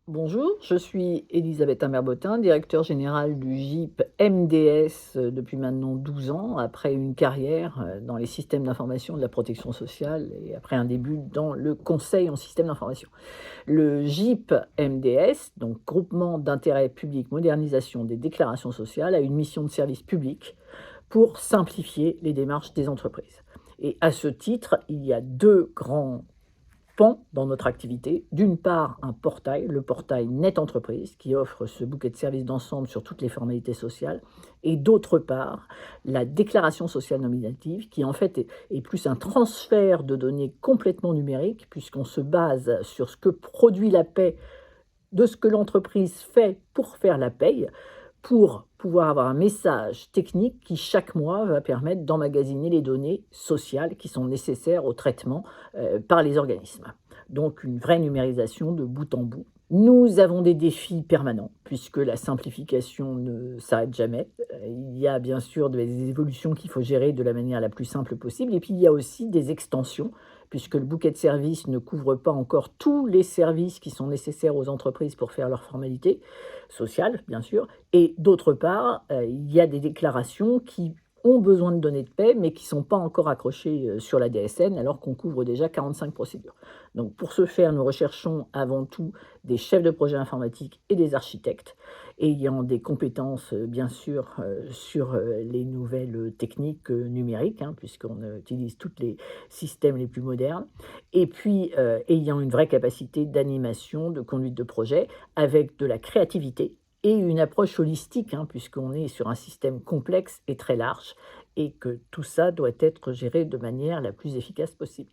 Bonjour, je suis Elisabeth Imbert-Bottin, directeur général du GIP MDS depuis maintenant 12 ans, après une carrière dans les systèmes d'information de la protection sociale et après un début dans le conseil en système d'information. Le GIP MDS, donc Groupement d'intérêt public modernisation des déclarations sociales, a une mission de service public pour simplifier les démarches des entreprises. Et à ce titre, il y a deux grands pans dans notre activité. D'une part, un portail, le portail Net Entreprise, qui offre ce bouquet de services d'ensemble sur toutes les formalités sociales. Et d'autre part, la déclaration sociale nominative, qui en fait est plus un transfert de données complètement numérique, puisqu'on se base sur ce que produit la paie, de ce que l'entreprise fait pour faire la paye, pour pouvoir avoir un message technique qui, chaque mois, va permettre d'emmagasiner les données sociales qui sont nécessaires au traitement par les organismes. Donc une vraie numérisation de bout en bout. Nous avons des défis permanents, puisque la simplification ne s'arrête jamais. Il y a bien sûr des évolutions qu'il faut gérer de la manière la plus simple possible, et puis il y a aussi des extensions, puisque le bouquet de services ne couvre pas encore tous les services qui sont nécessaires aux entreprises pour faire leurs formalités sociales, bien sûr. Et d'autre part, il y a des déclarations qui ont besoin de données de paie, mais qui ne sont pas encore accrochées sur la DSN, alors qu'on couvre déjà 45 procédures. Donc pour ce faire, nous recherchons avant tout des chefs de projet informatique et des architectes, ayant des compétences, bien sûr, sur les nouvelles techniques numériques, hein, puisqu'on utilise tous les systèmes les plus modernes, et puis ayant une vraie capacité d'animation, de conduite de projet, avec de la créativité et une approche holistique, hein, puisqu'on est sur un système complexe et très large, et que tout ça doit être géré de manière la plus efficace possible.